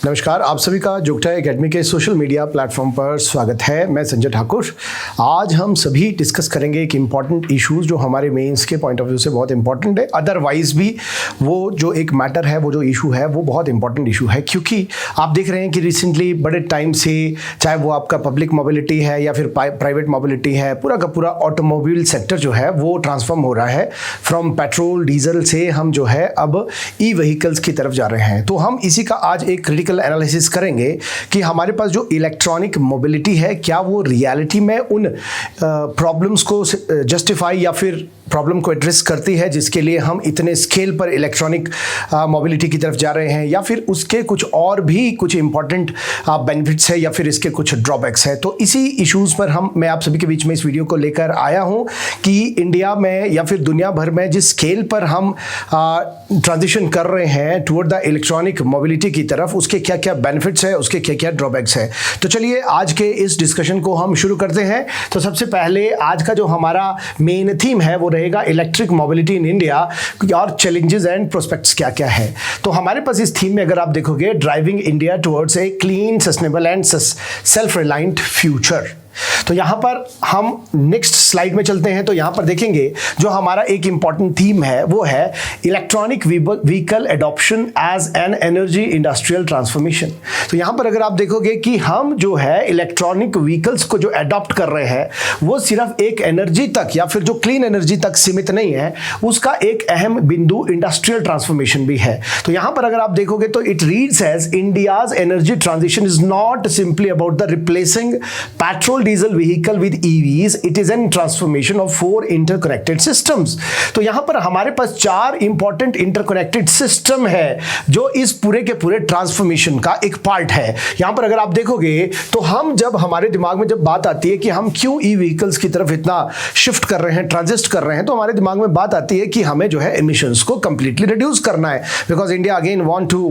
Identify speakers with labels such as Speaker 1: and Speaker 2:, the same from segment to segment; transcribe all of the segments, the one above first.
Speaker 1: नमस्कार, आप सभी का जुगटा एकेडमी के सोशल मीडिया प्लेटफॉर्म पर स्वागत है। मैं संजय ठाकुर। आज हम सभी डिस्कस करेंगे एक इम्पॉर्टेंट इश्यूज जो हमारे मेंस के पॉइंट ऑफ व्यू से बहुत इंपॉर्टेंट है। अदरवाइज भी वो जो एक मैटर है, वो जो इशू है, वो बहुत इंपॉर्टेंट इशू है, क्योंकि आप देख रहे हैं कि रिसेंटली बड़े टाइम से, चाहे वो आपका पब्लिक मोबिलिटी है या फिर प्राइवेट मोबिलिटी है, पूरा का पूरा ऑटोमोबाइल सेक्टर जो है वो ट्रांसफॉर्म हो रहा है। फ्रॉम पेट्रोल डीजल से हम जो है अब ई व्हीकल्स की तरफ जा रहे हैं। तो हम इसी का आज एक क्रिटिकल एनालिसिस करेंगे कि हमारे पास जो इलेक्ट्रॉनिक मोबिलिटी है, क्या वो रियलिटी में उन प्रॉब्लम्स को जस्टिफाई या फिर प्रॉब्लम को एड्रेस करती है जिसके लिए हम इतने स्केल पर इलेक्ट्रॉनिक मोबिलिटी की तरफ जा रहे हैं, या फिर उसके कुछ और भी कुछ इंपॉर्टेंट बेनिफिट्स है या फिर इसके कुछ ड्रॉबैक्स है। तो इसी इश्यूज़ पर मैं आप सभी के बीच में इस वीडियो को लेकर आया हूं कि इंडिया में या फिर दुनिया भर में जिस स्केल पर हम ट्रांजिशन कर रहे हैं टुवर्ड द इलेक्ट्रॉनिक मोबिलिटी की तरफ, उसके क्या क्या बेनिफिट्स है, उसके क्या क्या ड्रॉबैक्स है। तो चलिए आज के इस डिस्कशन को हम शुरू करते हैं। तो सबसे पहले आज का जो हमारा मेन थीम है वो रहेगा इलेक्ट्रिक मोबिलिटी इन इंडिया और चैलेंजेस एंड प्रोस्पेक्ट्स क्या क्या है। तो हमारे पास इस थीम में अगर आप देखोगे, driving India towards a clean, sustainable and self reliant future. तो यहां पर हम नेक्स्ट स्लाइड में चलते हैं। तो यहां पर देखेंगे जो हमारा एक इंपॉर्टेंट थीम है वो है electronic vehicle adoption as an energy industrial transformation. तो यहां पर अगर आप देखोगे कि हम जो है इलेक्ट्रॉनिक व्हीकल्स को जो अडॉप्ट कर रहे हैं वो सिर्फ एक एनर्जी तक या फिर जो क्लीन एनर्जी तक सीमित नहीं है, उसका एक अहम बिंदु इंडस्ट्रियल ट्रांसफॉर्मेशन भी है। तो यहां पर अगर आप देखोगे तो it reads as India's energy transition is not simply about the replacing petrol diesel vehicle with EVs, it is an transformation of 4 interconnected systems। तो यहां पर हमारे पास 4 इंपॉर्टेंट इंटरकनेक्टेड सिस्टम है जो इस पूरे के पूरे ट्रांसफॉर्मेशन का एक पार्ट है। यहां पर अगर आप देखोगे तो हम जब हमारे दिमाग में जब बात आती है कि हम क्यों ई व्हीकल्स की तरफ इतना शिफ्ट कर रहे हैं, ट्रांजिस्ट कर रहे हैं, तो हमारे दिमाग में बात आती है कि हमें जो है एमिशंस को कंप्लीटली रिड्यूस करना है, because India again want to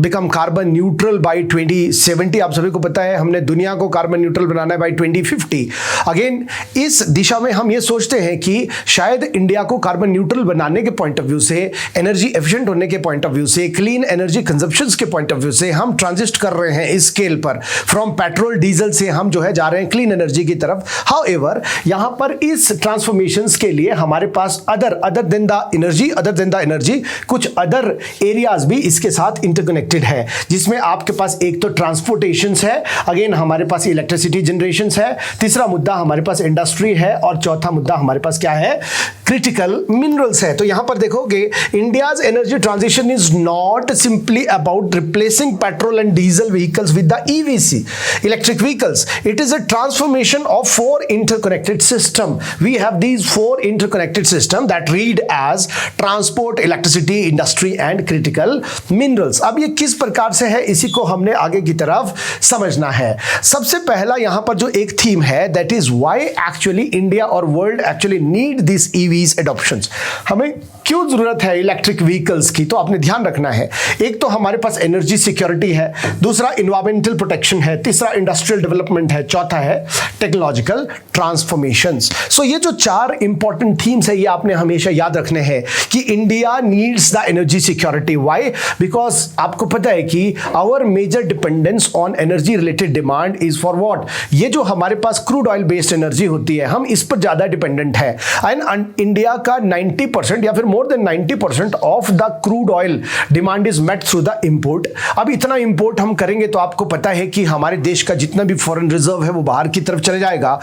Speaker 1: become carbon neutral by 2070। आप सभी को पता है हमने दुनिया को कार्बन न्यूट्रल बनाना है बाय 2050। अगेन इस दिशा में हम ये सोचते हैं कि शायद इंडिया को कार्बन न्यूट्रल बनाने के पॉइंट ऑफ व्यू से, एनर्जी एफिशिएंट होने के पॉइंट ऑफ व्यू से, क्लीन एनर्जी कंजप्शंस के पॉइंट ऑफ व्यू से हम ट्रांजिस्ट कर रहे हैं इस स्केल पर। फ्रॉम पेट्रोल डीजल से हम जो है जा रहे हैं क्लीन एनर्जी की तरफ। हाउएवर यहां पर इस ट्रांसफॉर्मेशंस के लिए हमारे पास अदर देन द एनर्जी कुछ अदर एरियाज भी इसके साथ इंटरकनेक्टेड है, जिसमें आपके पास एक तो ट्रांसपोर्टेशन है, अगेन हमारे पास इलेक्ट्रिसिटी जनरेशन है, तीसरा मुद्दा हमारे पास इंडस्ट्री है, और चौथा मुद्दा हमारे पास क्या है, क्रिटिकल मिनरल्स है। तो यहां पर देखोगे India's energy transition is not simply about replacing petrol and diesel vehicles with the EVs electric vehicles. It is a transformation of 4 interconnected system. We have these 4 interconnected system that read as transport, electricity, industry and critical minerals. अब ये किस प्रकार से है, इसी को हमने आगे की तरफ समझना है। सबसे पहला यहां पर जो एक थीम है, that is why actually India और world actually need this EVs adoptions. हमें क्यों जरूरत है इलेक्ट्रिक व्हीकल्स की, तो आपने ध्यान रखना है, एक तो हमारे पास एनर्जी सिक्योरिटी है, दूसरा इन्वायरमेंटल प्रोटेक्शन है, तीसरा इंडस्ट्रियल डेवलपमेंट है, चौथा है टेक्नोलॉजिकल ट्रांसफॉर्मेशंस। सो ये जो 4 इंपॉर्टेंट थीम्स है ये आपने हमेशा याद रखने हैं कि India needs the energy security. Why? Because आपको पता है कि our major dependence on energy related demand is for what, ये जो हमारे पास क्रूड ऑयल बेस्ड एनर्जी होती है हम इस पर ज्यादा डिपेंडेंट है। एंड इंडिया का 90% या फिर more than 90% of the crude oil demand is met through the import. अब इतना इंपोर्ट हम करेंगे तो आपको पता है कि हमारे देश का जितना भी फॉरेन रिजर्व है वो बाहर की तरफ चले जाएगा,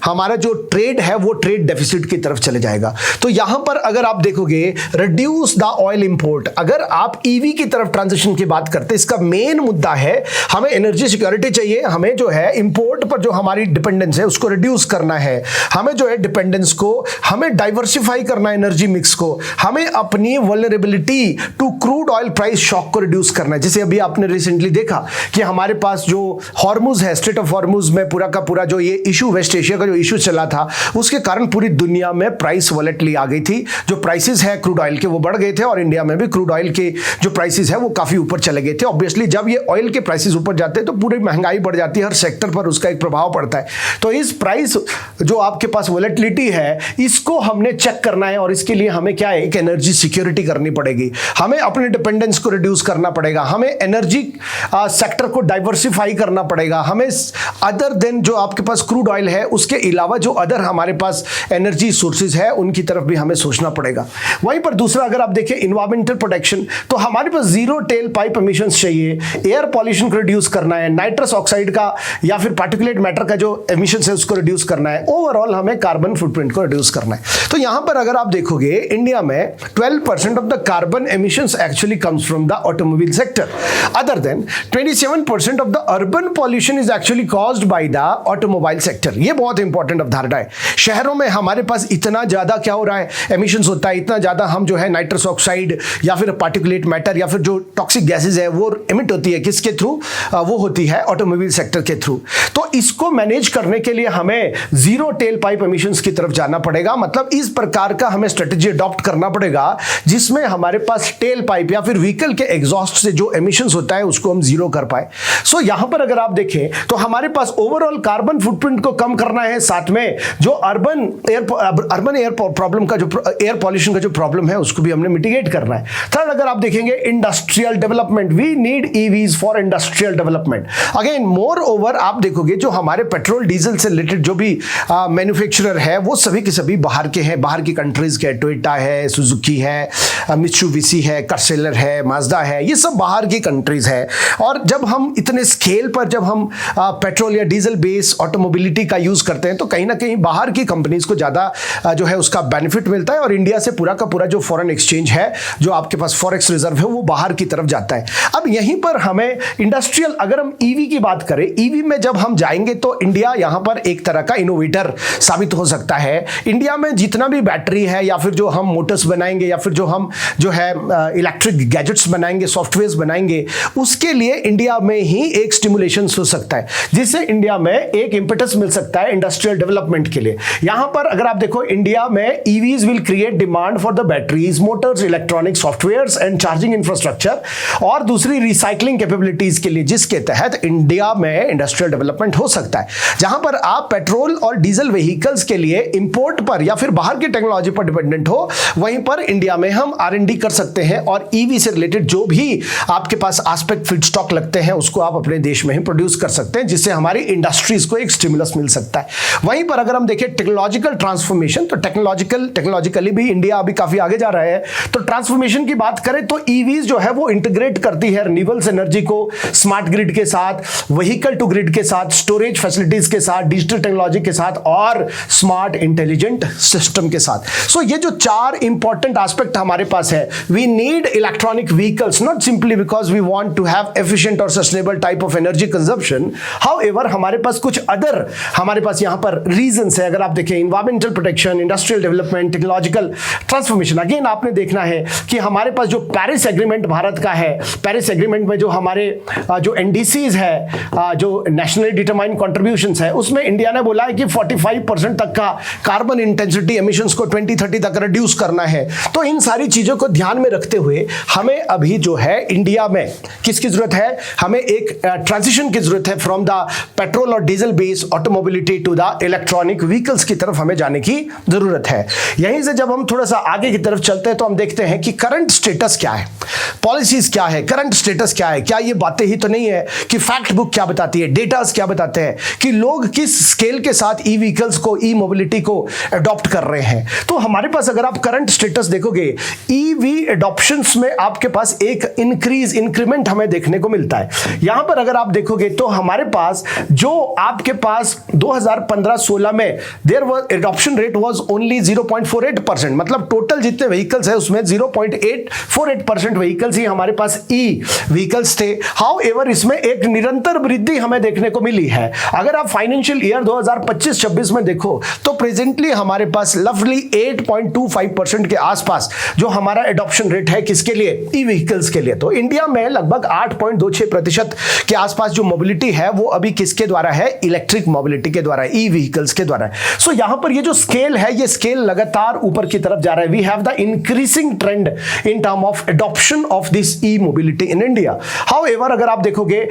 Speaker 1: हमारा जो ट्रेड है वो ट्रेड डेफिसिट की तरफ चले जाएगा। तो यहां पर अगर आप देखोगे रिड्यूस द ऑयल इंपोर्ट, अगर आप ईवी की तरफ ट्रांजिशन की बात करते हैं, इसका मेन मुद्दा है हमें एनर्जी सिक्योरिटी चाहिए, हमें जो है इंपोर्ट पर जो हमारी डिपेंडेंस है उसको रिड्यूस करना है, हमें जो है डिपेंडेंस को हमें डाइवर्सिफाई करना है, एनर्जी मिक्स को, हमें अपनी vulnerability to crude oil price shock को रिड्यूस करना है। जैसे अभी आपने रिसेंटली देखा कि हमारे पास जो हॉर्मुज है, स्ट्रेट ऑफ हॉर्मुज में पूरा का पूरा जो ये इशू, वेस्ट एशिया का जो इशू चला था, उसके कारण पूरी दुनिया में प्राइस वॉलेटिलिटी आ गई थी। जो प्राइसेस है क्रूड ऑयल के वो बढ़ गए थे और इंडिया में भी क्रूड ऑयल के जो प्राइसेस है वो काफी ऊपर चले गए थे। ऑब्वियसली जब ये ऑयल के प्राइसेस ऊपर जाते हैं तो पूरी महंगाई बढ़ जाती है, हर सेक्टर पर उसका एक प्रभाव पड़ता है। तो इस प्राइस जो आपके पास वॉलेटिलिटी है इसको हमने चेक करना है और इसके लिए हमें क्या है, एक एनर्जी सिक्योरिटी करनी पड़ेगी, हमें अपने डिपेंडेंस को रिड्यूस करना पड़ेगा, हमें एनर्जी सेक्टर को डाइवर्सिफाई करना पड़ेगा, हमें अदर देन जो आपके पास क्रूड ऑयल है उसके अलावा जो अदर हमारे पास एनर्जी सोर्सेज है उनकी तरफ भी हमें सोचना पड़ेगा। वहीं पर दूसरा अगर आप देखें इन्वायरमेंटल प्रोटेक्शन, तो हमारे पास जीरो टेल पाइप एमिशंस चाहिए, एयर पॉल्यूशन को रिड्यूस करना है, नाइट्रस ऑक्साइड का या फिर पार्टिकुलेट मैटर का जो एमिशंस है उसको रिड्यूस करना है, ओवरऑल हमें कार्बन फुटप्रिंट को रिड्यूस करना है। तो यहां पर अगर आप देखोगे इंडिया में 12% of the carbon emissions actually comes from the automobile sector, other than 27% of the urban pollution is actually caused by the automobile sector. ये बहुत इंपॉर्टेंट अवधारणा है। शहरों में हमारे पास इतना ज्यादा क्या हो रहा है, एमिशंस होता है, इतना ज्यादा हम जो है नाइट्रस ऑक्साइड या फिर पार्टिकुलेट मैटर या फिर जो टॉक्सिक गैसेज है वो एमिट होती है, किसके थ्रू, वो होती है ऑटोमोबाइल सेक्टर के थ्रू। तो इसको मैनेज करने के लिए हमें जीरो टेल पाइप एमिशंस की तरफ जाना पड़ेगा, मतलब इस प्रकार का हमें स्ट्रेटेजी अडॉप्ट करना पड़ेगा जिसमें हमारे पास टेल पाइप या फिर व्हीकल के एग्जॉस्ट से जो एमिशंस होता है उसको हम जीरो कर पाए। सो यहां पर अगर आप देखें तो हमारे पास ओवरऑल कार्बन फुटप्रिंट को कम करना है, साथ में जो अर्बन एयर प्रॉब्लम का, जो एयर पॉल्यूशन का जो प्रॉब्लम है उसको भी हमने मिटिगेट करना है। थर्ड अगर आप देखेंगे industrial development, we need EVs for industrial development. Again moreover आप देखोगे जो हमारे पेट्रोल डीजल से रिलेटेड जो भी मैन्युफैक्चरर है वो सभी के सभी बाहर के हैं, बाहर की कंट्रीज के, टोयोटा है, सुजुकी है, मित्सुबिशी है, कर्सेलर है, माजदा है, ये सब बाहर की कंट्रीज है। और जब हम इतने स्केल पर जब हम पेट्रोल या डीजल बेस ऑटोमोबिलिटी का यूज करते हैं तो कहीं ना कहीं बाहर की कंपनीज को ज्यादा जो है उसका बेनिफिट मिलता है और इंडिया से पूरा का पूरा जो फॉरेन एक्सचेंज है, जो आपके पास फॉरेक्स रिजर्व है, वो बाहर की तरफ जाता है। अब यहीं पर हमें इंडस्ट्रियल, अगर हम ईवी की बात करें, ईवी में जब हम जाएंगे तो इंडिया यहां पर एक तरह का इनोवेटर साबित हो सकता है। इंडिया में जितना भी बैटरी है या फिर जो हम मोटर्स बनाएंगे या फिर जो हम जो है इलेक्ट्रिक गैजेट्स बनाएंगे, सॉफ्टवेयर बनाएंगे, उसके लिए इंडिया में ही एक स्टिमुलेशन हो सकता है जिससे इंडिया में एक इंपेटस मिल सकता है इंडस्ट्रियल डेवलपमेंट के लिए। यहां पर अगर आप देखो इंडिया में EVs will create demand for the batteries, Motors, electronic softwares and charging infrastructure और दूसरी रिसाइकलिंग कैपेबिलिटीज के लिए, जिसके तहत इंडिया में इंडस्ट्रियल डेवलपमेंट हो सकता है। जहां पर आप पेट्रोल और डीजल व्हीकल्स के लिए इंपोर्ट पर या फिर बाहर की टेक्नोलॉजी पर डिपेंडेंट हो, वहीं पर इंडिया में हम R&D कर सकते हैं और ईवी से रिलेटेड जो भी आपके पास एस्पेक्ट फीडस्टॉक लगते हैं उसको आप अपने देश में ही प्रोड्यूस कर सकते हैं, जिससे हमारी इंडस्ट्रीज को एक स्टिमुलस मिल सकता है। वहीं पर अगर हम देखें टेक्नोलॉजिकल ट्रांसफॉर्मेशन, तो टेक्नोलॉजिकली भी इंडिया अभी काफी आगे जा रहा है। तो ट्रांसफॉर्मेशन की बात करें तो ईवीज जो है वो इंटीग्रेट करती है रिन्यूएबल्स एनर्जी को स्मार्ट ग्रिड के साथ, व्हीकल टू ग्रिड के साथ, स्टोरेज फैसिलिटीज के साथ, डिजिटल टेक्नोलॉजी के साथ और स्मार्ट इंटेलिजेंट सिस्टम के साथ। सो ये जो चार इंपॉर्टेंट एस्पेक्ट हमारे पास है, we need electronic vehicles not simply because we want to have efficient और sustainable type of energy consumption, however हमारे पास कुछ अदर हमारे पास यहां पर रीजंस है। अगर आप देखें environmental protection, industrial development, technological transformation, again आपने देखना है कि हमारे पास जो पेरिस एग्रीमेंट भारत का है, पेरिस एग्रीमेंट में जो हमारे जो एनडीसीज है, जो नेशनली डिटरमाइंड कंट्रीब्यूशंस है, उसमें इंडिया ने बोला है कि 45% तक का कार्बन इंटेंसिटी एमिशंस को 2030 तक रिड्यूस करना है। तो इन सारी चीजों को ध्यान में रखते हुए हमें अभी जो है इंडिया में किसकी जरूरत है, हमें एक ट्रांजिशन की जरूरत है फ्रॉम द पेट्रोल और diesel based automobility to the electronic vehicles की तरफ हमें जाने की जरूरत है। यहीं से जब हम थोड़ा सा आगे की तरफ चलते हैं तो हम देखते हैं कि करंट स्टेटस क्या है, पॉलिसीज क्या है, करंट स्टेटस क्या है। क्या ये बातें ही तो नहीं है कि फैक्ट बुक क्या बताती है, डेटास क्या बताते हैं कि लोग किस स्केल के साथ ई व्हीकल्स को, ई मोबिलिटी को अडॉप्ट कर रहे हैं। तो हमारे पास अगर आप करंट स्टेटस देखोगे, ईवी एडॉप्शंस में आपके पास एक इंक्रीमेंट हमें देखने को मिलता है। यहां पर अगर आप देखोगे तो हमारे पास जो आपके पास 2015-16 में there was adoption rate was only 0.48%, मतलब टोटल जितने व्हीकल्स है उसमें 0.848% व्हीकल्स ही हमारे पास ई व्हीकल्स थे। हाउएवर इसमें एक निरंतर वृद्धि हमें देखने को मिली है। अगर आप फाइनेंशियल ईयर 2025-26 में देखो तो प्रेजेंटली हमारे पास लवली 8.25% के आसपास जो हमारा एडॉप्शन रेट है किसके लिए, ई व्हीकल्स के लिए। तो इंडिया में लगभग 8.26% के आसपास जो मोबिलिटी है वो अभी किसके द्वारा है, इलेक्ट्रिक मोबिलिटी के द्वारा, ई व्हीकल्स के द्वारा है। सो यहां पर ये जो स्केल है, ये स्केल लगातार ऊपर की तरफ जा रहा है। We have the increasing trend in term of adoption of this E mobility in India. However अगर आप देखोगे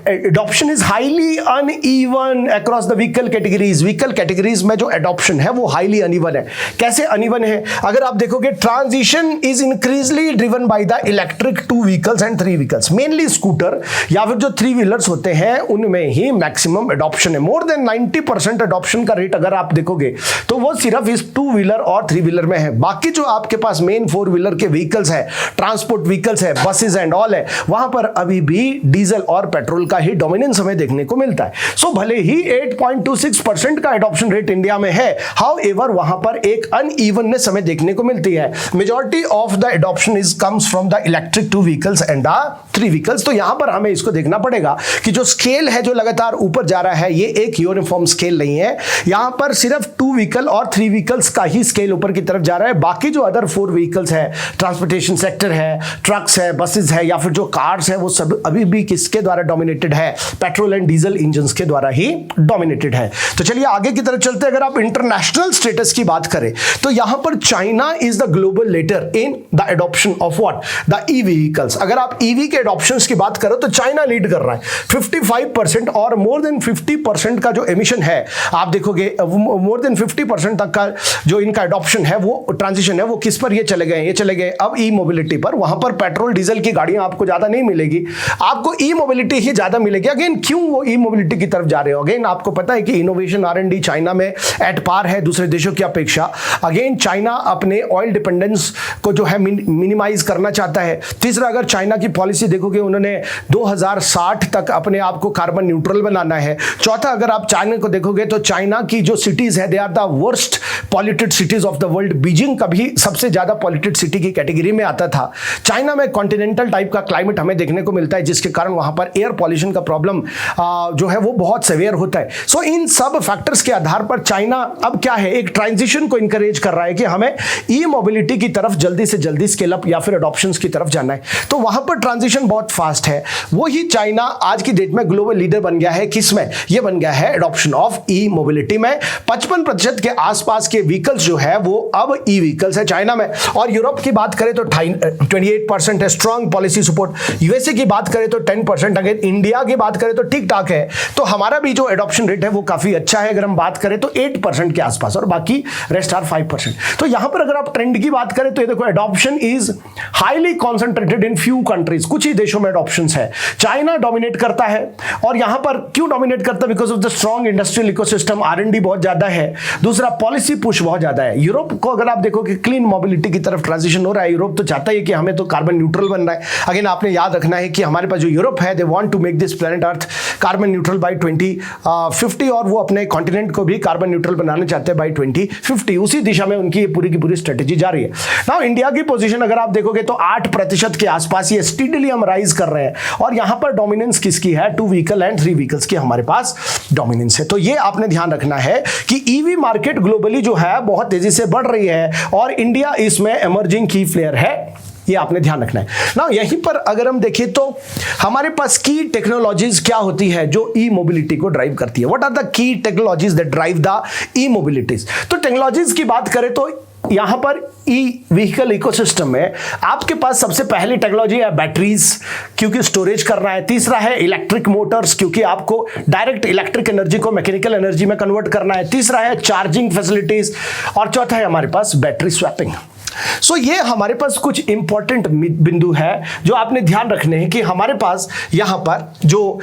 Speaker 1: adoption is highly uneven across the vehicle categories. Vehicle categories में जो एडॉप्शन है वो हाईली अनइवन है। कैसे अनइवन है, अगर आप देखोगे transition is increasingly driven by the electric 2 vehicles and 3 vehicles, mainly scooter या फिर जो 3 व्हीलर्स होते हैं उनमें ही मैक्सिमम एडॉप्शन है। मोर देन 90% एडॉप्शन का रेट अगर आप देखोगे तो वो सिर्फ इस 2 व्हीलर और 3 व्हीलर में है। बाकी जो आपके पास मेन 4 व्हीलर के व्हीकल्स है, ट्रांसपोर्ट व्हीकल्स है, बसेस एंड ऑल है, वहां पर अभी भी डीजल और पेट्रोल का ही डोमिनेंस हमें देखने को मिलता है। सो भले ही 8.26% का एडॉप्शन रेट इंडिया में है, हाउएवर वहां पर एक अनइवननेस हमें देखने को मिलती है। Majority of the adoption is comes from the electric 2 vehicles and the 3 vehicles. तो यहां पर हमें इसको देखना पड़ेगा कि जो स्केल है जो लगातार ऊपर जा रहा है ये एक यूनिफॉर्म स्केल नहीं है। यहां पर सिर्फ 2 व्हीकल और 3 व्हीकल्स का ही स्केल ऊपर की तरफ जा रहा है। बाकी जो अदर 4 व्हीकल्स है, ट्रांसपोर्टेशन सेक्टर है, ट्रक्स है, बसेस है या फिर जो कार्स है, वो सब अभी भी किसके द्वारा डोमिनेटेड है? पेट्रोल एंड डीजल इंजन्स के द्वारा ही डोमिनेटेड है। तो चलिए आगे की तरफ चलते हैं। अगर आप इंटरनेशनल स्टेटस की बात करें तो यहां पर China is the global leader in the adoption of what? The E vehicles. अगर आप ईवी के एडॉप्शंस की बात करो तो चाइना लीड कर रहा है 55% और मोर देन 50% का जो एमिशन है आप देखोगे, मोर देन 50% तक का जो इनका एडॉप्शन है, वो ट्रांजिशन है, वो किस पर ये चले गए? ये चले गए अब ई मोबिलिटी पर। वहां पर पेट्रोल डीजल की गाड़ियां आपको ज्यादा नहीं मिलेगी, आपको ई मोबिलिटी ही ज्यादा मिलेगी। अगेन क्यों वो ई मोबिलिटी की तरफ जा रहे हो? अगेन आपको पता है कि इनोवेशन R&D चाइना में एट पार है दूसरे देशों की अपेक्षा। अगेन चाइना अपने ऑयल डिपेंडेंस को जो है मिनिमाइज करना चाहता है। तीसरा, अगर चाइना की पॉलिसी देखोगे उन्होंने 2060 तक अपने आप को कार्बन न्यूट्रल बनाना है। चौथा, अगर आप चाइना को देखोगे तो चाइना की जो सिटीज है they are the worst polluted cities of the world. Beijing कभी सबसे ज्यादा पॉल्यूटेड सिटी की कैटेगरी में आता था। चाइना में कॉन्टिनेंटल टाइप का क्लाइमेट हमें देखने को मिलता है जिसके कारण वहां पर एयर पॉल्यूशन का प्रॉब्लम जो है वो बहुत सेवियर होता है। सो इन सब फैक्टर्स के आधार पर चाइना अब क्या है, एक ट्रांजिशन को इंकरेज कर रहा है कि हमें ई मोबिलिटी की तरफ जल्दी से जल्दी स्केल अप या फिर एडॉप्शंस की तरफ जाना है। तो वहां पर ट्रांजिशन बहुत फास्ट है। वही चाइना आज की डेट में ग्लोबल लीडर बन गया है। किसमें? ये बन गया है एडॉप्शन ऑफ ई मोबिलिटी में। 55% के आसपास के व्हीकल्स जो है वो अब ई व्हीकल्स है चाइना में। और यूरोप की बात करें तो 28% है, स्ट्रॉन्ग पॉलिसी सपोर्ट। यूएसए की बात करें तो 10%। अगर इंडिया की बात करें तो ठीक ठाक है। तो हमारा भी जो एडॉप्शन रेट है वो काफी अच्छा है। अगर हम बात करें तो 8% के आसपास और बाकी रेस्ट आर 5%। तो यहां पर अगर आप ट्रेंड की बात करें तो ये देखो, adoption is highly concentrated in few countries. कुछ ही देशों में एडॉप्शन है। चाइना डोमिनेट करता है और यहां पर क्यों डोमिनेट करता है? Because of the strong industrial ecosystem, R&D बहुत ज्यादा है। दूसरा, पॉलिसी पुश बहुत ज्यादा है। यूरोप को अगर आप देखो कि क्लीन मोबिलिटी की तरफ ट्रांजिशन हो रहा है। यूरोप तो चाहता है कि हमें तो कार्बन न्यूट्रल बनना है। अगेन आपने याद रखना है कि हमारे पास जो यूरोप है, they want to make this planet earth carbon neutral by 2050 और वो अपने कॉन्टिनेंट को भी कार्बन न्यूट्रल बनाना चाहते हैं बाय 2050। उसी दिशा में उनकी पूरी की पूरी स्ट्रेटेजी जा रही है। नाउ इंडिया की पोजीशन अगर आप देखोगे तो 8% के आसपास ये स्टीडली हम राइज कर रहे हैं और यहां पर डोमिनेंस किसकी है? 2 व्हीकल एंड 3 व्हीकल्स की हमारे पास डोमिनेंस है। तो ये आपने ध्यान रखना है कि ईवी मार्केट ग्लोबली जो है बहुत तेजी से बढ़ रही है और इंडिया इसमें इमर्जिंग की प्लेयर है। ये आपने ध्यान रखना है ना। यहीं पर अगर हम देखें तो हमारे पास की टेक्नोलॉजीज क्या होती है जो ई मोबिलिटी को ड्राइव करती है? What are the key technologies that drive the E mobilities? तो टेक्नोलॉजीज की बात करें तो यहां पर ई व्हीकल इकोसिस्टम में आपके पास सबसे पहली टेक्नोलॉजी है बैटरीज, क्योंकि स्टोरेज करना है। तीसरा है इलेक्ट्रिक मोटर्स, क्योंकि आपको डायरेक्ट इलेक्ट्रिक एनर्जी को मैकेनिकल एनर्जी में कन्वर्ट करना है। तीसरा है चार्जिंग फैसिलिटीज और चौथा है हमारे पास बैटरी स्वैपिंग। सो ये हमारे पास कुछ इंपॉर्टेंट बिंदु है जो आपने ध्यान रखने हैं कि हमारे पास यहां पर जो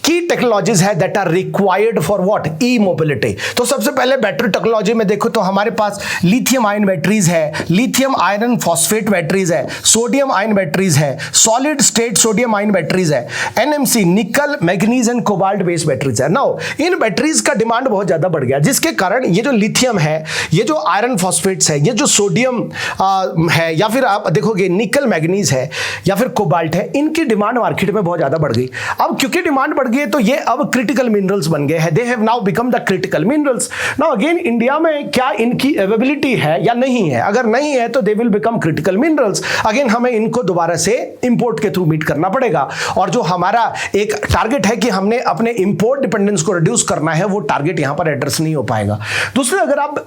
Speaker 1: की टेक्नोलॉजीज है that are required for what? E mobility. तो सबसे पहले बैटरी टेक्नोलॉजी में देखो तो हमारे पास लिथियम आयन बैटरीज है, लिथियम आयरन फॉस्फेट बैटरीज है, सोडियम आयन बैटरीज है, solid state sodium ion batteries है, NMC nickel manganese and cobalt based batteries है। नाउ इन बैटरीज का डिमांड बहुत ज्यादा बढ़ गया जिसके कारण ये जो लिथियम है, ये जो आयरन फॉस्फेट्स है, ये जो सोडियम है या फिर आप देखोगे निकल मैग्नीज है या फिर कोबाल्ट है, इनकी डिमांड मार्केट में बहुत ज्यादा बढ़ गई। अब क्योंकि डिमांड बढ़ गई तो ये अब क्रिटिकल मिनरल्स बन गए हैं। They have now become the critical minerals. Now again India में क्या इनकी अवेलेबिलिटी है या नहीं है? अगर नहीं है तो they will become critical minerals. Again हमें इनको दोबारा से इंपोर्ट के थ्रू मीट करना पड़ेगा और जो हमारा एक टारगेट है कि हमने अपने इंपोर्ट डिपेंडेंस को रिड्यूस करना है, वो टारगेट यहां पर एड्रेस नहीं हो पाएगा। दूसरा, अगर आप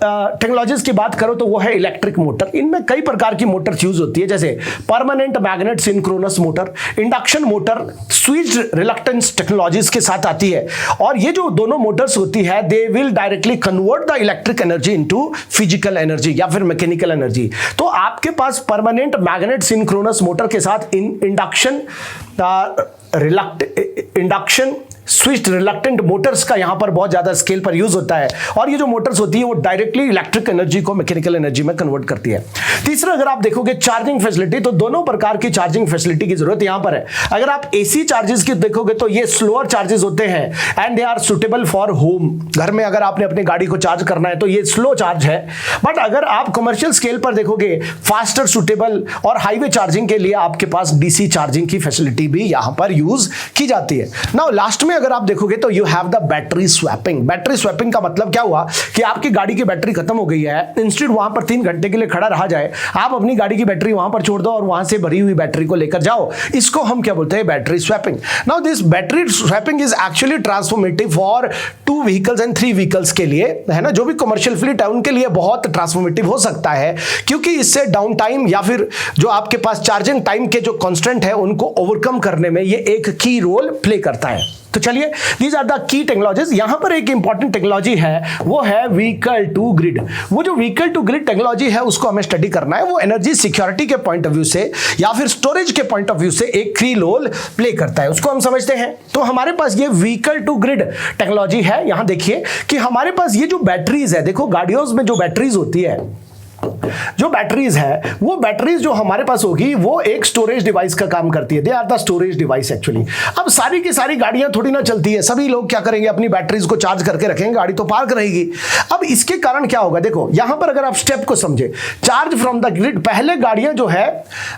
Speaker 1: टेक्नोलॉजीज की बात करो तो वो है इलेक्ट्रिक मोटर। इनमें कई प्रकार की मोटर यूज होती है, जैसे permanent magnet synchronous motor, induction motor, switched reluctance technology charges के साथ आती है, और ये जो दोनों मोटर्स होती है they will directly convert the electric energy into physical energy या फिर मैकेनिकल एनर्जी। तो आपके पास परमानेंट मैग्नेट सिंक्रोनस मोटर के साथ इंडक्शन स्विच्ड रिलक्टेंट मोटर्स का यहां पर बहुत ज्यादा स्केल पर यूज होता है, और ये जो मोटर्स होती है वो डायरेक्टली इलेक्ट्रिक एनर्जी को मैकेनिकल एनर्जी में कन्वर्ट करती है। तीसरा, अगर आप देखोगे चार्जिंग फैसिलिटी, तो दोनों प्रकार की चार्जिंग फैसिलिटी की जरूरत यहां पर है। अगर आप एसी चार्जेस की देखोगे तो ये स्लोअर चार्जेस होते हैं and they are suitable for home. घर में अगर आपने अपनी गाड़ी को चार्ज करना है तो ये स्लो चार्ज है, बट अगर आप कमर्शियल स्केल पर देखोगे फास्टर, सुटेबल और हाईवे चार्जिंग के लिए आपके पास डीसी चार्जिंग की फैसिलिटी भी यहां पर यूज की जाती है। नाउ लास्ट में अगर आप देखोगे तो you have the battery swapping. Battery swapping का मतलब क्या हुआ कि आपकी गाड़ी की बैटरी खत्म हो गई है, इंस्टेड वहां पर 3 घंटे के लिए खड़ा रहा जाए, आप अपनी गाड़ी की बैटरी वहां पर छोड़ दो और वहां से भरी हुई बैटरी को लेकर जाओ। इसको हम क्या बोलते हैं? Battery swapping. Now this battery swapping is actually transformative for 2 vehicles and 3 vehicles के लिए, है ना, जो भी कमर्शियल फ्लीट है उनके लिए बहुत ट्रांसफॉर्मेटिव हो सकता है, क्योंकि इससे डाउन टाइम या फिर जो आपके पास चार्जिंग टाइम के जो कांस्टेंट है उनको ओवरकम करने में ये एक की रोल प्ले करता है। तो चलिए, these are the key technologies. यहां पर एक इंपॉर्टेंट टेक्नोलॉजी है, वो है व्हीकल टू ग्रिड। वो जो व्हीकल टू ग्रिड टेक्नोलॉजी है उसको हमें स्टडी करना है। वो एनर्जी सिक्योरिटी के पॉइंट ऑफ व्यू से या फिर स्टोरेज के पॉइंट ऑफ व्यू से एक की रोल प्ले करता है, उसको हम समझते हैं। तो हमारे पास ये व्हीकल टू ग्रिड टेक्नोलॉजी है। यहां देखिए कि हमारे पास ये जो बैटरीज है, देखो गाड़ियों में जो बैटरीज होती है, जो बैटरीज है वो बैटरीज जो हमारे पास होगी वो एक स्टोरेज डिवाइस का काम करती है। They are the storage device actually. अब सारी की सारी गाड़ियां थोड़ी ना चलती है, सभी लोग क्या करेंगे? अपनी बैटरीज को चार्ज करके रखेंगे, गाड़ी तो पार्क रहेगी। अब इसके कारण क्या होगा? देखो यहां पर अगर आप स्टेप को समझे, चार्ज फ्रॉम द ग्रिड, पहले गाड़ियां जो है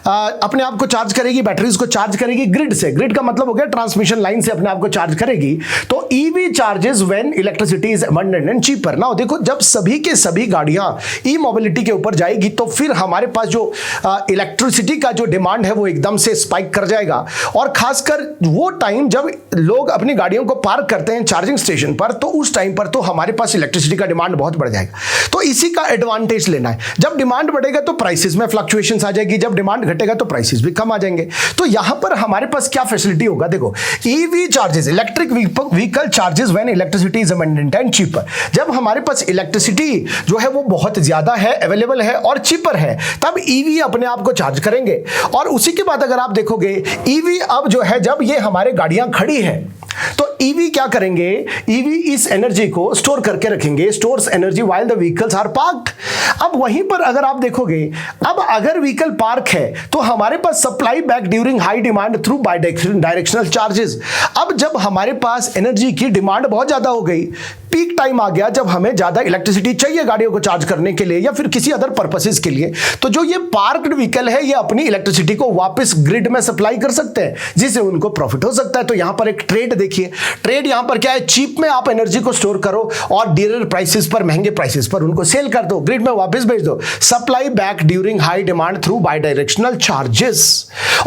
Speaker 1: अपने आप को चार्ज करेगी, बैटरीज को चार्ज करेगी ग्रिड से। ग्रिड का मतलब हो गया ट्रांसमिशन लाइन से अपने आप को चार्ज करेगी। तो EV charges when electricity is abundant and cheaper. Now देखो, जब सभी के सभी गाड़ियां ई मोबिलिटी के ऊपर जाएगी तो फिर हमारे पास जो इलेक्ट्रिसिटी का जो डिमांड है वो एकदम से स्पाइक कर जाएगा, और खासकर वो टाइम जब लोग अपनी गाड़ियों को पार्क करते हैं चार्जिंग स्टेशन पर, तो उस टाइम पर तो हमारे पास इलेक्ट्रिसिटी का डिमांड बहुत बढ़ जाएगा। तो इसी का एडवांटेज लेना है। जब डिमांड बढ़ेगा तो प्राइसेस में फ्लक्चुएशंस आ जाएगी, जब डिमांड घटेगा तो प्राइसेस भी कम आ जाएंगे। तो यहां पर हमारे पास क्या फैसिलिटी होगा? देखो, EV charges, electric vehicle charges when electricity is abundant and cheaper. जब हमारे पास इलेक्ट्रिसिटी जो है वो बहुत ज्यादा है, अवेलेबल है और चीपर है, तब ईवी अपने आप को चार्ज करेंगे। और उसी के बाद अगर आप देखोगे ईवी अब जो है, जब ये हमारे गाड़ियां खड़ी है तो ईवी क्या करेंगे? ईवी इस एनर्जी को स्टोर करके रखेंगे, stores energy while the vehicles are parked. अब वहीं पर अगर आप देखोगे, अब अगर व्हीकल पार्क है तो हमारे पास supply back during high demand through bidirectional charges. अब जब हमारे पास एनर्जी की डिमांड बहुत ज्यादा हो गई, पीक टाइम आ गया जब हमें ज्यादा इलेक्ट्रिसिटी चाहिए गाड़ियों को चार्ज करने के लिए या फिर किसी अदर पर्पसेस के लिए, तो जो ये पार्क्ड व्हीकल है ये अपनी इलेक्ट्रिसिटी को वापस ग्रिड में सप्लाई कर सकते हैं, जिससे उनको प्रॉफिट हो सकता है। तो यहां पर एक ट्रेड देखिए, ट्रेड यहां पर क्या है? चीप में आप एनर्जी को स्टोर करो और डियरर प्राइसेस पर, महंगे प्राइसेस पर उनको सेल कर दो, ग्रिड में वापस भेज दो। Supply back during high demand through bidirectional charges.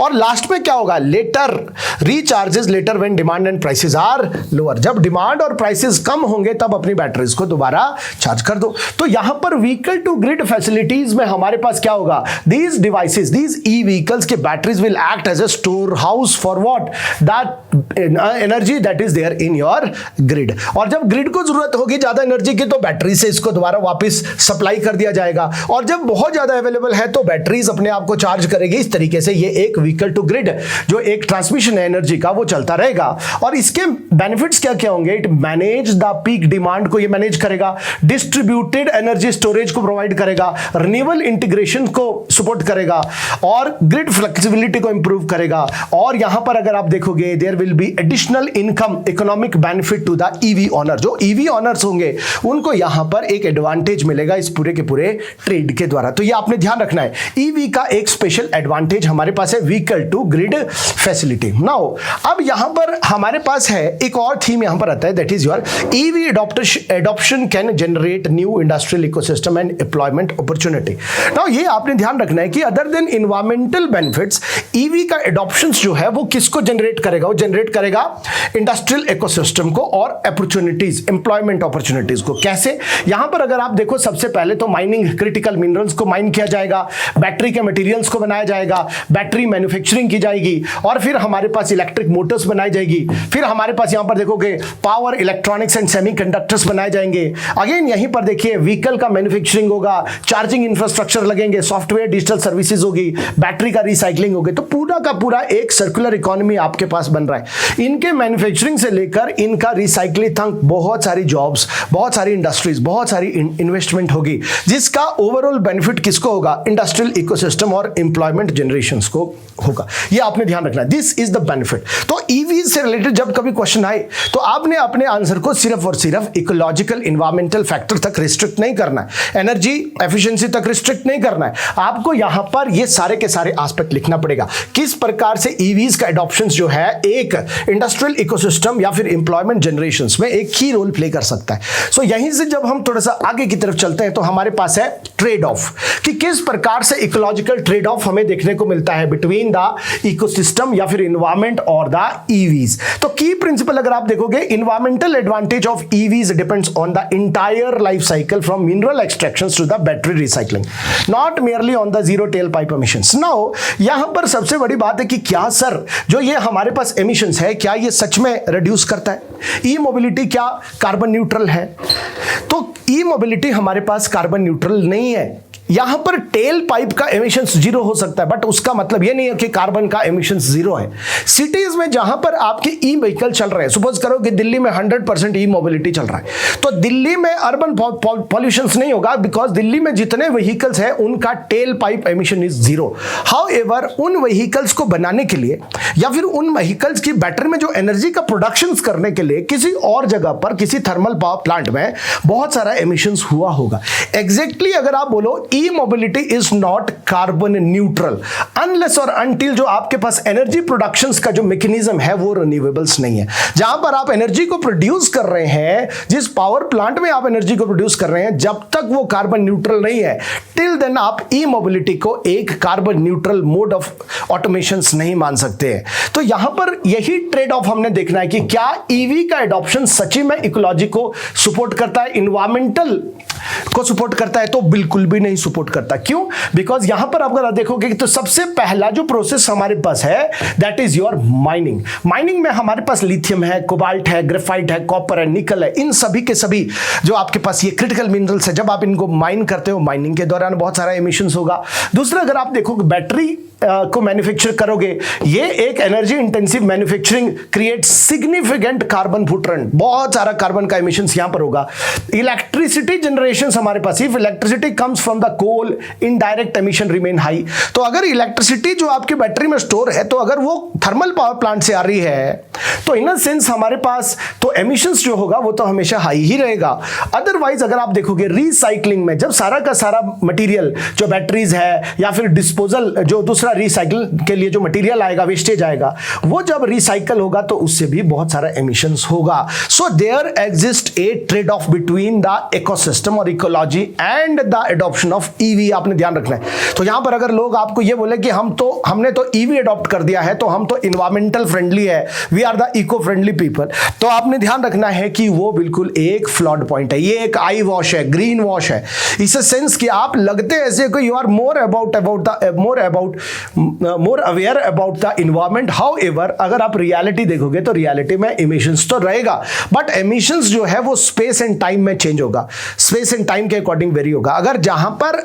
Speaker 1: और लास्ट में क्या होगा? Later recharges later when demand and prices are lower. जब डिमांड और प्राइसेस कम होंगे तब अपनी बैटरीज को दोबारा चार्ज कर दो। तो यहां पर व्हीकल टू ग्रिड फैसिलिटीज में हमारे पास क्या होगा? These devices, these E vehicles के batteries will act as a store house for what? That energy that is there in your grid. और जब ग्रिड को जरूरत होगी ज्यादा एनर्जी की तो बैटरी से इसको दोबारा वापस सप्लाई कर दिया जाएगा, और जब बहुत ज्यादा अवेलेबल है तो बैटरीज अपने आप को चार्ज करेगी। इस तरीके से ये एक व्हीकल टू ग्रिड जो एक ट्रांसमिशन है एनर्जी का वो चलता रहेगा। और इसके बेनिफिट्स क्या क्या होंगे? It manage the peak demand को ये मैनेज करेगा, डिस्ट्रीब्यूटेड एनर्जी स्टोरेज को प्रोवाइड करेगा, रिन्यूएबल इंटीग्रेशन को सपोर्ट करेगा और ग्रिड फ्लेक्सिबिलिटी को इंप्रूव करेगा। और यहां पर अगर आप देखोगे there will be additional income economic benefit to the EV owner. जो ईवी ओनर्स होंगे उनको यहां पर एक एडवांटेज मिलेगा इस पूरे के पूरे ट्रेड के द्वारा। तो ये आपने ध्यान रखना है, ईवी का एक स्पेशल एडवांटेज हमारे पास है vehicle to grid facility. Now अब यहां पर हमारे पास है एक और थीम यहां पर आता है, that is your EV adoption can generate new industrial ecosystem and employment opportunity. Now ये आपने ध्यान रखना है कि other than environmental benefits, EV का adoptions जो है वो किसको generate करेगा? वो generate करेगा industrial ecosystem को और opportunities, employment opportunities को। कैसे? यहाँ पर अगर आप देखो सबसे पहले तो माइनिंग, क्रिटिकल मिनरल्स को माइन किया जाएगा, बैटरी के मटेरियल्स को बनाया जाएगा, बैटरी मैन्युफैक्चरिंग की जाएगी और फिर हमारे पास इलेक्ट्रिक मोटर्स बनाई जाएगी फिर हमारे पास यहां पर देखोगे पावर इलेक्ट्रॉनिक्स एंड सेमीकंडक्टर्स बनाए जाएंगे। अगेन यहीं पर देखिए व्हीकल का मैन्युफैक्चरिंग होगा, चार्जिंग इंफ्रास्ट्रक्चर लगेंगे, सॉफ्टवेयर डिजिटल सर्विसेज होगी, बैटरी का रिसाइकलिंग होगी। तो पूरा का पूरा एक सर्कुलर इकोनॉमी आपके पास बन रहा है। इनके मैन्युफैक्चरिंग से लेकर इनका रिसाइकलिंग तक बहुत सारी जॉब्स, बहुत सारी इंडस्ट्रीज, बहुत सारी इन्वेस्टमेंट होगी, जिसका ओवरऑल बेनिफिट किसको होगा? इंडस्ट्रियल इकोसिस्टम और एम्प्लॉयमेंट जनरेशन को होगा। ये आपने ध्यान रखना है, दिस इज द बेनिफिट। तो ईवी से रिलेटेड जब कभी क्वेश्चन आए तो आपने अपने आंसर को सिर्फ और सिर्फ इकोलॉजिकल इन्वायरमेंटल फैक्टर तक रिस्ट्रिक्ट नहीं करना है, एनर्जी एफिशिएंसी तक रिस्ट्रिक्ट नहीं करना है। आपको यहां पर ये सारे के सारे एस्पेक्ट लिखना पड़ेगा, किस प्रकार से ईवीज का एडॉप्शन जो है एक इंडस्ट्रियल इकोसिस्टम या फिर एम्प्लॉयमेंट जनरेशन में एक की रोल प्ले कर सकता है। सो यहीं से जब हम थोड़ा सा आगे की तरफ चलते हैं तो हमारे पास है ट्रेड ऑफ, कि किस प्रकार से इकोलॉजिकल ट्रेड ऑफ हमें देखने को मिलता है बिटवीन द इकोसिस्टम या फिर एनवायरमेंट और द ईवीज। तो की प्रिंसिपल अगर आप देखोगे, environmental advantage of EVs depends on the entire life cycle from mineral extractions to the battery recycling, not merely on the zero tail pipe emissions. नाउ यहां पर सबसे बड़ी बात है कि क्या सर जो ये हमारे पास एमिशंस है क्या ये सच में रिड्यूस करता है? ई मोबिलिटी क्या कार्बन न्यूट्रल है? तो ई मोबिलिटी हमारे पास कार्बन न्यूट्रल नहीं है। यहां पर टेल पाइप का एमिशंस जीरो हो सकता है, बट उसका मतलब यह नहीं है कि कार्बन का एमिशंस जीरो है। सिटीज में जहां पर आपके ई व्हीकल चल रहे हैं, सपोज करो कि दिल्ली में 100% ई मोबिलिटी चल रहा है, तो दिल्ली में अर्बन पॉल्यूशंस नहीं होगा, बिकॉज दिल्ली में जितने व्हीकल्स हैं उनका tell pipe emission is zero. However उन व्हीकल्स को बनाने के लिए या फिर उन व्हीकल्स की बैटरी में जो एनर्जी का प्रोडक्शन करने के लिए किसी और जगह पर किसी थर्मल पावर प्लांट में बहुत सारा एमिशंस हुआ होगा। एग्जैक्टली अगर आप बोलो e-mobility is not carbon neutral unless और अनटिल जो आपके पास एनर्जी प्रोडक्शंस का जो मैकेनिज्म है वो रिन्यूएबल्स नहीं है। जहां पर आप एनर्जी को प्रोड्यूस कर रहे हैं, जिस पावर प्लांट में आप एनर्जी को प्रोड्यूस कर रहे हैं, जब तक वो कार्बन न्यूट्रल नहीं है, टिल देन आप ई-मोबिलिटी को एक carbon neutral mode of automations नहीं मान सकते हैं। तो यहां पर यही ट्रेड ऑफ हमने देखना है कि क्या ईवी का एडॉप्शन सच्ची में इकोलॉजी को सपोर्ट करता है, इन्वायरमेंटल को सपोर्ट करता है? तो बिल्कुल भी नहीं सपोर्ट करता। क्यों? बिकॉज यहां पर अगर देखोगे तो सबसे पहला जो प्रोसेस हमारे पास है that is your mining. Mining में हमारे पास लिथियम है, कोबाल्ट है, ग्रेफाइट है, कॉपर है, निकल है, इन सभी के सभी जो आपके पास ये क्रिटिकल मिनरल्स है, जब आप इनको माइन करते हो माइनिंग के दौरान बहुत सारा एमिशंस होगा। दूसरा अगर आप देखोगे बैटरी को मैन्युफैक्चर करोगे, ये एक energy intensive manufacturing create significant carbon footprint, बहुत सारा कार्बन का एमिशंस यहां पर होगा। इलेक्ट्रिसिटी जनरेशन हमारे पास, if electricity comes from the coal indirect emission remain high. तो अगर इलेक्ट्रिसिटी जो आपकी बैटरी में स्टोर है, तो अगर वो थर्मल पावर प्लांट से आ रही है, तो इन अ सेंस हमारे पास तो एमिशंस जो होगा वो तो हमेशा हाई ही रहेगा। अदरवाइज अगर आप देखोगे रिसाइकलिंग में, जब सारा का सारा मटेरियल जो बैटरीज है या फिर डिस्पोजल जो दूसरा रिसाइकल के लिए जो मटेरियल आएगा, वेस्टेज आएगा, वो जब रिसाइकल होगा तो उससे भी बहुत सारा एमिशंस होगा। So there exist a trade off between the ecosystem और ecology and the adoption of EV, आपने ध्यान रखना है। तो यहां पर अगर लोग आपको ये बोले कि हमने तो ईवी अडॉप्ट कर दिया है, तो हम तो इन्वायरमेंटल फ्रेंडली है, we are the eco friendly people, तो आपने ध्यान रखना है कि वो बिल्कुल एक फ्लॉड पॉइंट है। ये एक आई वॉश है, ग्रीन वॉश है, इस सेंस कि आप लगते ऐसे को you are more aware about the environment. However अगर आप रियलिटी देखोगे तो रियलिटी में एमिशंस तो रहेगा, बट एमिशंस जो है वो स्पेस एंड टाइम में चेंज होगा, स्पेस एंड टाइम के अकॉर्डिंग वेरी होगा। अगर जहां पर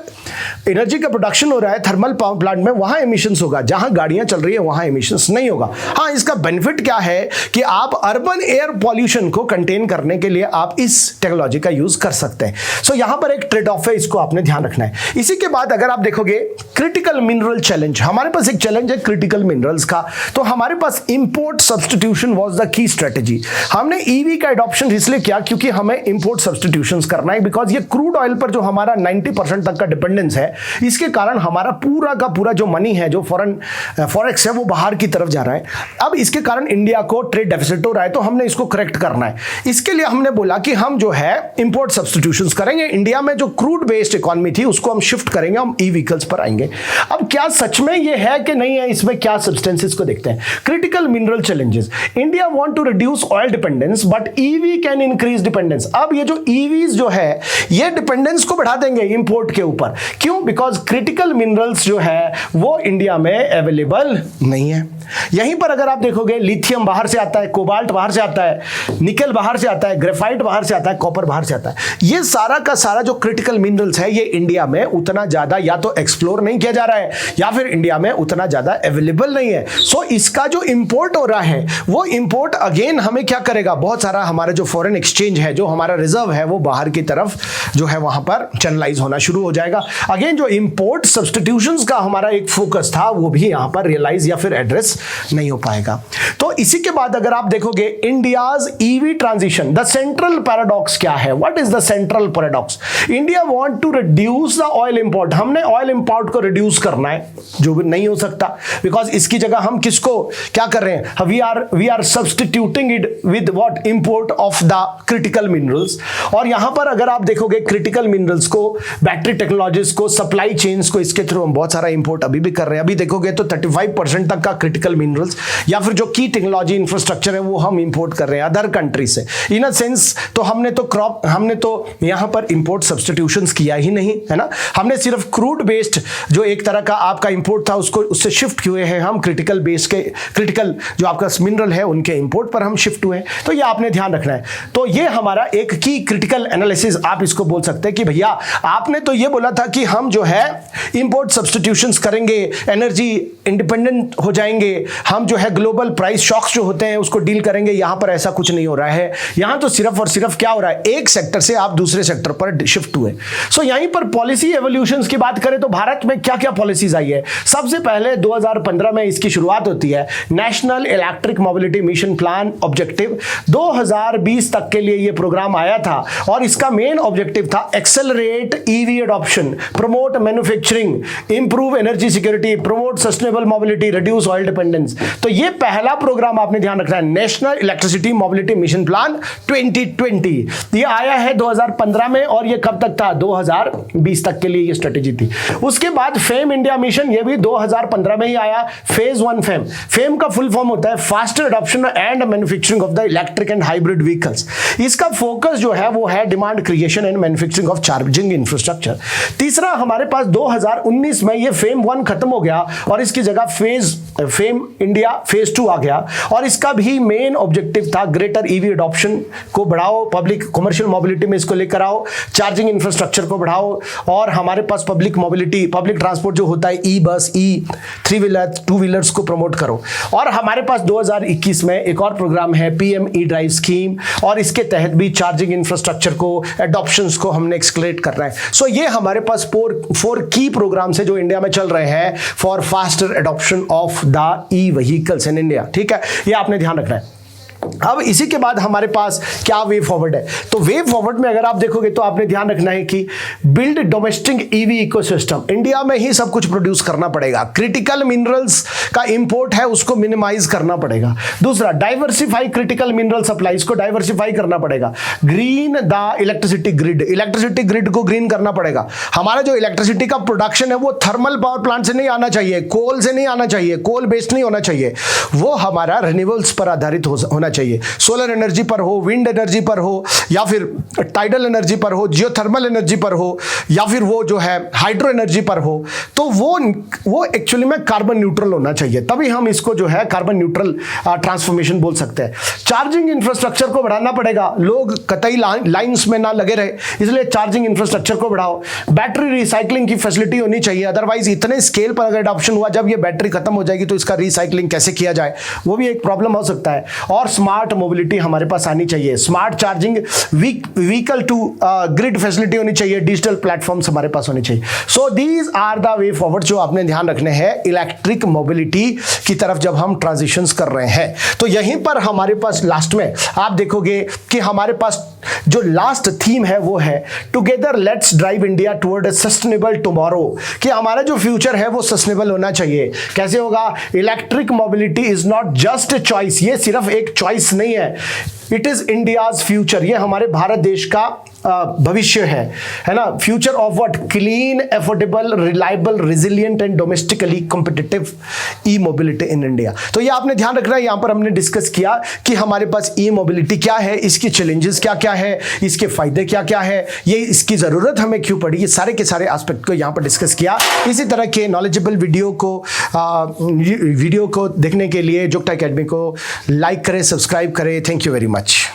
Speaker 1: एनर्जी का प्रोडक्शन हो रहा है थर्मल पावर प्लांट में, वहां एमिशंस होगा, जहां गाड़ियां चल रही है वहां एमिशंस नहीं होगा। हाँ, इसका बेनिफिट क्या है कि आप अर्बन एयर पॉल्यूशन को कंटेन करने के लिए आप इस टेक्नोलॉजी का यूज कर सकते हैं। सो यहां पर एक ट्रेड ऑफ है, इसको आपने ध्यान रखना है। इसी के बाद अगर आप देखोगे क्रिटिकल मिनरल चैलेंज, हमारे पास एक चैलेंज है क्रिटिकल मिनरल्स का। तो हमारे पास import substitution was the key strategy. हमने ईवी का एडॉप्शन इसलिए किया क्योंकि हमें इंपोर्ट सब्स्टिट्यूशंस करना है, बिकॉज ये क्रूड ऑयल पर जो हमारा 90% तक का डिपेंडेंस है, इसके कारण हमारा पूरा का पूरा जो मनी है, जो फॉरेक्स है, वो बाहर की तरफ जा रहा है। अब इसके कारण इंडिया को ट्रेड डेफिसिट हो रहा है, तो हमने इसको करेक्ट करना है। इसके लिए हमने बोला कि हम जो है इंपोर्ट सब्स्टिट्यूशंस करेंगे। इंडिया में जो क्रूड बेस्ड इकोनॉमी थी उसको हम शिफ्ट करेंगे, हम ई व्हीकल्स पर आएंगे। अब क्या सच में ये है कि नहीं है, इसमें क्या सब्सटेंसेस को देखते हैं। Critical mineral challenges, India want to reduce oil dependence but EV can increase dependence. अब ये जो ईवीज जो है ये डिपेंडेंस को बढ़ा देंगे इंपोर्ट के ऊपर। क्यों? बिकॉज क्रिटिकल मिनरल्स जो है वो इंडिया में अवेलेबल नहीं है। यहीं पर अगर आप देखोगे लिथियम बाहर से आता है, कोबाल्ट बाहर से आता है, निकल बाहर से आता है, ग्रेफाइट बाहर से आता है, कॉपर बाहर से आता है। ये सारा का सारा जो क्रिटिकल मिनरल्स है ये इंडिया में उतना ज्यादा या तो एक्सप्लोर नहीं किया जा रहा है या फिर इंडिया में उतना ज्यादा अवेलेबल नहीं है। सो इसका जो इंपोर्ट हो रहा है वो इंपोर्ट अगेन हमें क्या करेगा, बहुत सारा हमारा जो फॉरेन एक्सचेंज है, जो हमारा रिजर्व है वो बाहर की तरफ जो है वहां पर चैनलाइज होना शुरू हो जाएगा। अगेन जो इंपोर्ट सब्स्टिट्यूशंस का हमारा एक फोकस था वो भी यहां पर रियलाइज या फिर एड्रेस नहीं हो पाएगा। तो इसी के बाद अगर आप देखोगे India's EV transition, the central paradox क्या है? What is the central paradox? India want to reduce the oil import. हमने ऑयल इंपोर्ट को रिड्यूस करना है, जो भी नहीं हो सकता, बिकॉज इसकी जगह हम किसको क्या कर रहे हैं? We are substituting it with what? Import of the critical minerals. और यहां पर अगर आप देखोगे क्रिटिकल मिनरल्स को, बैटरी टेक्नोलॉजीज को, सप्लाई चेन्स को, इसके थ्रू हम बहुत सारा इंपोर्ट अभी भी कर रहे हैं। अभी देखोगे तो 35% तक का क्रिटिकल मिनरल्स या फिर जो की टेक्नोलॉजी इंफ्रास्ट्रक्चर है वो हम इंपोर्ट कर रहे हैं अदर कंट्री से। इन अ सेंस तो हमने तो यहां पर इंपोर्ट सब्स्टिट्यूशंस किया ही नहीं है ना। हमने सिर्फ क्रूड बेस्ड जो एक तरह का आपका इंपोर्ट था उससे शिफ्ट हुए हैं हम क्रिटिकल जो आपका मिनरल है उनके इंपोर्ट पर हम शिफ्ट हुए हैं। तो ये आपने ध्यान रखना है। तो ये हमारा एक की क्रिटिकल एनालिसिस आप इसको बोल सकते हैं कि भैया आपने तो ये बोला था कि हम जो है इंपोर्ट सब्स्टिट्यूशंस करेंगे, एनर्जी इंडिपेंडेंट हो जाएंगे, हम जो है ग्लोबल प्राइस शॉक्स जो होते हैं उसको डील करेंगे। यहां पर ऐसा कुछ नहीं हो रहा है। यहां तो सिर्फ और सिर्फ क्या हो रहा है, एक सेक्टर से आप दूसरे सेक्टर पर शिफ्ट हुए। सो यहीं पर पॉलिसी एवोल्यूशंस की बात करें तो भारत में क्या क्या पॉलिसीज आई है? सबसे पहले 2015 में इसकी शुरुआत होती है। National electric mobility mission plan objective 2020 तक के लिए यह प्रोग्राम आया था और इसका मेन ऑब्जेक्टिव था accelerate EV adoption, promote manufacturing, improve energy security, promote sustainable mobility, reduce oil dependence. तो ये पहला प्रोग्राम आपने ध्यान रखना है, national electricity mobility mission plan 2020। ये आया है 2015 में और ये कब तक था? 2020 तक के लिए ये स्ट्रेटेजी थी। उसके बाद फेम इंडिया मिशन, ये भी 2015 में ही आया। फेज 1 फेम का फुल फॉर्म होता है faster adoption and manufacturing of the electric and hybrid vehicles. इसका फोकस जो है वो है demand creation and manufacturing of charging infrastructure. तीसरा हमारे पास 2019 में ये फेम 1 खत्म हो गया और इसकी जगह फेम इंडिया फेज 2 आ गया और इसका भी मेन ऑब्जेक्टिव था ग्रेटर ईवी एडॉप्शन को बढ़ाओ, पब्लिक कमर्शियल मोबिलिटी में इसको लेकर आओ, चार्जिंग इंफ्रास्ट्रक्चर को बढ़ाओ और हमारे पास पब्लिक मोबिलिटी, पब्लिक ट्रांसपोर्ट जो होता है ई बस, ई 3 व्हीलर, 2 व्हीलर्स को प्रमोट करो। और हमारे पास 2021 में एक और प्रोग्राम है पीएम ई ड्राइव स्कीम और इसके तहत भी चार्जिंग इंफ्रास्ट्रक्चर को, एडॉप्शंस को हमने एक्सक्लेरेट करना है। सो ये हमारे पास 4 की प्रोग्राम्स है जो इंडिया में चल रहे हैं for faster adoption of the E vehicles in India. ठीक है, ये आपने ध्यान रखना है। अब इसी के बाद हमारे पास क्या वे फॉरवर्ड है? तो वे फॉरवर्ड में अगर आप देखोगे तो आपने ध्यान रखना है कि build domestic EV ecosystem, India में ही सब कुछ प्रोड्यूस करना पड़ेगा। क्रिटिकल मिनरल्स का इंपोर्ट है उसको मिनिमाइज करना पड़ेगा। दूसरा, डाइवर्सिफाई क्रिटिकल मिनरल सप्लाईज को डाइवर्सिफाई करना पड़ेगा। ग्रीन द इलेक्ट्रिसिटी ग्रिड को ग्रीन करना पड़ेगा। हमारा जो इलेक्ट्रिसिटी का प्रोडक्शन है वो थर्मल पावर प्लांट से नहीं आना चाहिए, कोल से नहीं आना चाहिए, कोल बेस्ड नहीं होना चाहिए, वो हमारा रिन्यूएबल्स पर आधारित होना चाहिए। सोलर एनर्जी पर हो, विंड एनर्जी पर हो, या फिर टाइडल एनर्जी पर हो, जियोथर्मल एनर्जी पर हो, या फिर वो जो है हाइड्रो एनर्जी पर हो। तो वो एक्चुअली में कार्बन न्यूट्रल होना चाहिए, तभी हम इसको जो है कार्बन न्यूट्रल ट्रांसफॉर्मेशन बोल सकते हैं। चार्जिंग इंफ्रास्ट्रक्चर को बढ़ाना पड़ेगा, लोग कतई लाइंस में ना लगे रहे, इसलिए चार्जिंग इंफ्रास्ट्रक्चर को बढ़ाओ। बैटरी रिसाइकलिंग की फैसिलिटी होनी चाहिए, अदरवाइज इतने स्केल पर अगर एडॉप्शन हुआ, जब ये बैटरी खत्म हो जाएगी तो इसका रिसाइकलिंग कैसे किया जाए, वो भी एक प्रॉब्लम हो सकता है। और स्मार्ट मोबिलिटी हमारे पास आनी चाहिए, smart charging vehicle to grid facility होनी चाहिए, डिजिटल प्लेटफॉर्म्स हमारे पास होने चाहिए। So these are the way forward जो आपने ध्यान रखने हैं इलेक्ट्रिक मोबिलिटी की तरफ जब हम ट्रांजिशंस कर रहे हैं। तो यहीं पर हमारे पास लास्ट में आप देखोगे कि हमारे पास जो लास्ट थीम है वो है together let's drive India toward a sustainable tomorrow, कि हमारा जो फ्यूचर है वो सस्टेनेबल होना चाहिए। कैसे होगा? Electric mobility is not just a choice, ये सिर्फ एक चॉइस नहीं है, इट इज इंडियाज फ्यूचर, ये हमारे भारत देश का भविष्य है ना। Future of what? Clean, affordable, reliable, resilient and domestically competitive E mobility in India. तो ये आपने ध्यान रखना है। यहां पर हमने डिस्कस किया कि हमारे पास ई मोबिलिटी क्या है, इसकी चैलेंजेस क्या क्या है, इसके फायदे क्या क्या है, ये इसकी जरूरत हमें क्यों पड़ी, ये सारे के सारे एस्पेक्ट को यहां पर डिस्कस किया। इसी तरह के नॉलेजेबल वीडियो को देखने के लिए जुगटा एकेडमी को लाइक करें, सब्सक्राइब करें। Thank you very much.